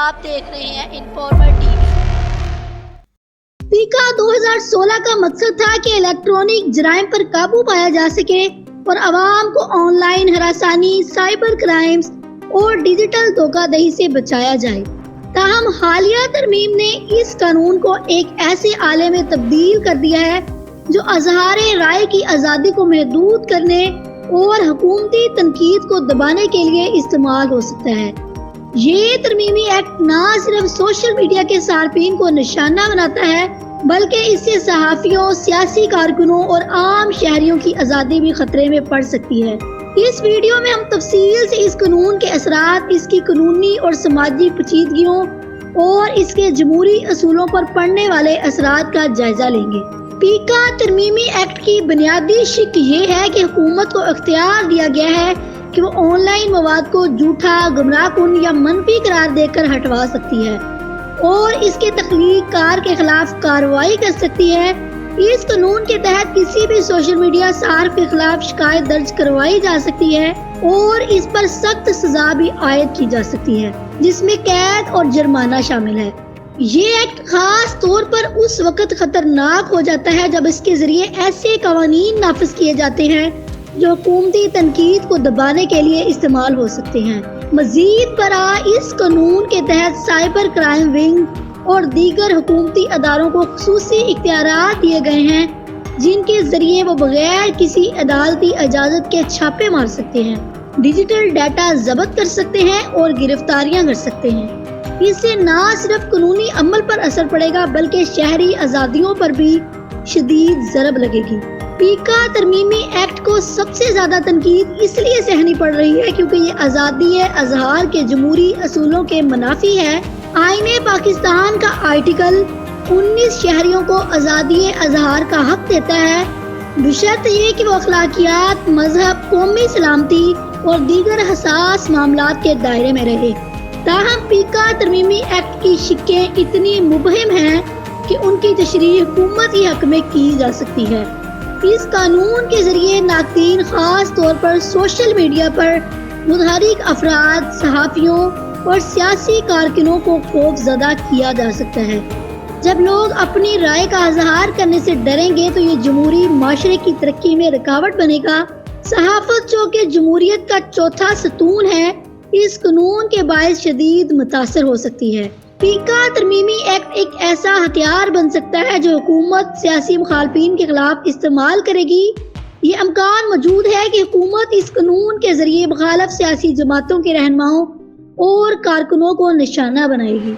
आप देख रहे हैं इन्फॉर्मर टीवी। पीका 2016 का मकसद था कि इलेक्ट्रॉनिक जराइम पर काबू पाया जा सके और आवाम को ऑनलाइन हरासानी, साइबर क्राइम्स और डिजिटल धोखाधड़ी से बचाया जाए। ताहम हालिया तरमीम ने इस कानून को एक ऐसे आले में तब्दील कर दिया है जो अज़हारे राय की आज़ादी को महदूद करने और हुकूमती तनकीद को दबाने के लिए इस्तेमाल हो सकता है। ये तरमीमी एक्ट न सिर्फ सोशल मीडिया के सार्फिन को निशाना बनाता है बल्कि इससे सहाफ़ियों, सियासी कारकुनों और आम शहरियों की आज़ादी भी खतरे में पड़ सकती है। इस वीडियो में हम तफसील से इस कानून के असरात, इसकी कानूनी और समाजी पेचीदगियों और इसके जमहूरी असूलों पर पड़ने वाले असरात का जायजा लेंगे। पीका तरमीमी एक्ट की बुनियादी शिक ये है कि हुकूमत को इख्तियार दिया गया है कि वो ऑनलाइन मवाद को झूठा, गुमराहकुन या मनफी करार देकर हटवा सकती है और इसके तख्लीक कार के खिलाफ कार्रवाई कर सकती है। इस कानून के तहत किसी भी सोशल मीडिया सार्फ के खिलाफ शिकायत दर्ज करवाई जा सकती है और इस पर सख्त सजा भी आयद की जा सकती है जिसमें कैद और जुर्माना शामिल है। ये एक्ट खास तौर पर उस वक्त खतरनाक हो जाता है जब इसके जरिए ऐसे कवानीन नाफिज किए जाते हैं जो हुकूमती तनकीद को दबाने के लिए इस्तेमाल हो सकते हैं। मजीद बरा इस कानून के तहत साइबर क्राइम विंग और दीगर हुकूमती अदारों को खुसूसी इख्तियारात दिए गए हैं जिनके जरिए वो बगैर किसी अदालती इजाजत के छापे मार सकते हैं, डिजिटल डाटा जब्त कर सकते हैं और गिरफ्तारियां कर सकते हैं। इससे न सिर्फ कानूनी अमल पर असर पड़ेगा बल्कि शहरी आज़ादियों पर भी शदीद ज़रब लगेगी। पीका तरमीमी एक्ट को सबसे ज्यादा तनकीद इसलिए सहनी पड़ रही है क्योंकि ये आज़ादी अज़हार के जमहूरी असूलों के मुनाफी है। आईने पाकिस्तान का आर्टिकल 19 शहरियों को आज़ादी अज़हार का हक देता है बशर्त ये कि वो अखलाकियात, मजहब, कौमी सलामती और दीगर हसास मामलात के दायरे में रहे। ताहम पीका तरमीमी एक्ट की शिक्कें इतनी मुबहिम हैं कि उनकी तशरीह हुकूमत के हक में की जा सकती है। इस कानून के जरिए नाक़दीन खास तौर पर सोशल मीडिया पर मुतहरिक अफराद, सहाफ़ियों और सियासी कारकुनों को खौफज़दा किया जा सकता है। जब लोग अपनी राय का इज़हार करने से डरेंगे तो ये जमहूरी माशरे की तरक्की में रुकावट बनेगा। सहाफ़त जो कि जमहूरियत का चौथा सतून है, इस कानून के बायस शदीद मुतासर हो सकती है। पीका तरमीमी एक्ट एक ऐसा हथियार बन सकता है जो हुकूमत सियासी मुखालफिन के खिलाफ इस्तेमाल करेगी। ये अमकान मौजूद है कि हुकूमत इस कानून के जरिए मुखालफ सियासी जमातों के रहनुमाओं और कारकुनों को निशाना बनाएगी।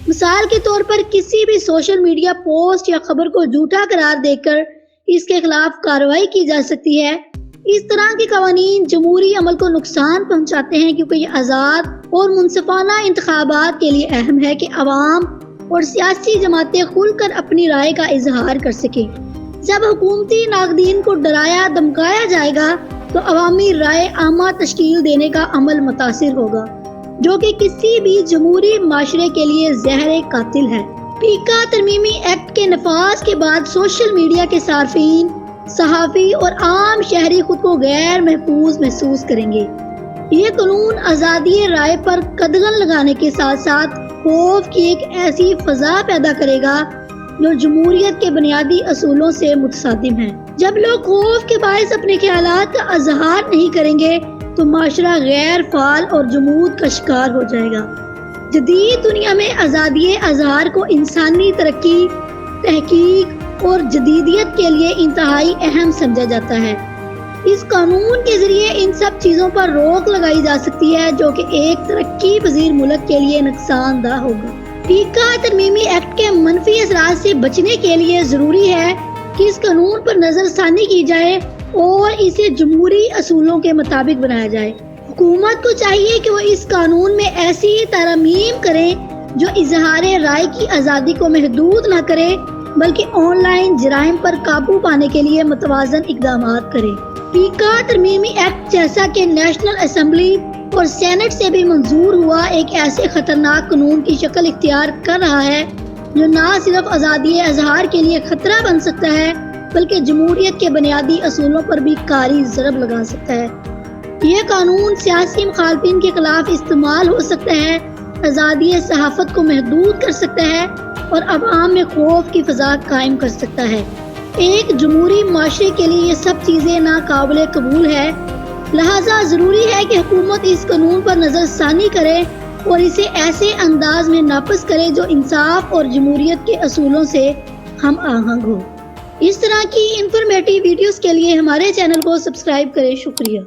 मिसाल के तौर पर किसी भी सोशल मीडिया पोस्ट या खबर को झूठा करार देकर इसके खिलाफ कार्रवाई की जा सकती है। इस तरह के कवानीन जमहूरी अमल को नुकसान पहुंचाते हैं क्योंकि ये आज़ाद और मुनसिफाना इंतखाबात के लिए अहम है कि अवाम और सियासी जमातें खुलकर अपनी राय का इजहार कर सकें। जब हुकूमती नाक़दीन को डराया धमकाया जाएगा तो अवामी राय आमा तश्कील देने का अमल मुतासिर होगा जो कि किसी भी जमहूरी माशरे के लिए ज़हर कातिल है। पीका तरमीमी एक्ट के नफाज के बाद सोशल मीडिया के सार्फिन, सहाफ़ी और आम शहरी खुद को गैर महफूज महसूस करेंगे। ये कानून आज़ादी राय पर कदगन लगाने के साथ साथ खौफ की एक ऐसी फ़ज़ा पैदा करेगा जो जमहूरियत के बुनियादी असूलों से मुतसादिम है। जब लोग खौफ के बायस अपने ख्यालात का इज़हार नहीं करेंगे तो माशरा गैर फाल और जमूद का शिकार हो जाएगा। जदीद दुनिया में आज़ादी अज़हार को इंसानी तरक्की, तहकीक और जदीदियत के लिए इंतहाई अहम समझा जाता है। इस कानून के जरिए इन सब चीज़ों पर रोक लगाई जा सकती है जो कि एक तरक्की पजीर मुल्क के लिए नुकसानदा होगा। पीका तरमीमी एक्ट के मनफी असरात से बचने के लिए ज़रूरी है कि इस कानून पर नज़रसानी की जाए और इसे जमहूरी असूलों के मुताबिक बनाया जाए। हुकूमत को चाहिए कि वो इस कानून में ऐसी तरमीम करें जो इजहार राय की आज़ादी को महदूद न करे बल्कि ऑनलाइन जराइम पर काबू पाने के लिए मुतवाज़न इक़दाम करे। पीका तरमीमी एक्ट जैसा कि नेशनल असेंबली और सेनेट से भी मंजूर हुआ एक ऐसे खतरनाक कानून की शक्ल इख्तियार कर रहा है जो न सिर्फ आज़ादी अज़हार के लिए खतरा बन सकता है बल्कि जमहूरियत के बुनियादी असूलों पर भी कारी ज़रब लगा सकता है। यह कानून सियासी मुखालफिन के खिलाफ इस्तेमाल हो सकता है آزادی صحافت کو محدود کر سکتا ہے اور عوام میں خوف کی فضا قائم کر سکتا ہے۔ ایک جمہوری معاشرے کے لیے یہ سب چیزیں ناقابل قبول ہے، لہٰذا ضروری ہے کہ حکومت اس قانون پر نظر ثانی کرے اور اسے ایسے انداز میں نافذ کرے جو انصاف اور جمہوریت کے اصولوں سے ہم آہنگ ہو۔ اس طرح کی انفارمیٹیو ویڈیوز کے لیے ہمارے چینل کو سبسکرائب کریں۔ شکریہ۔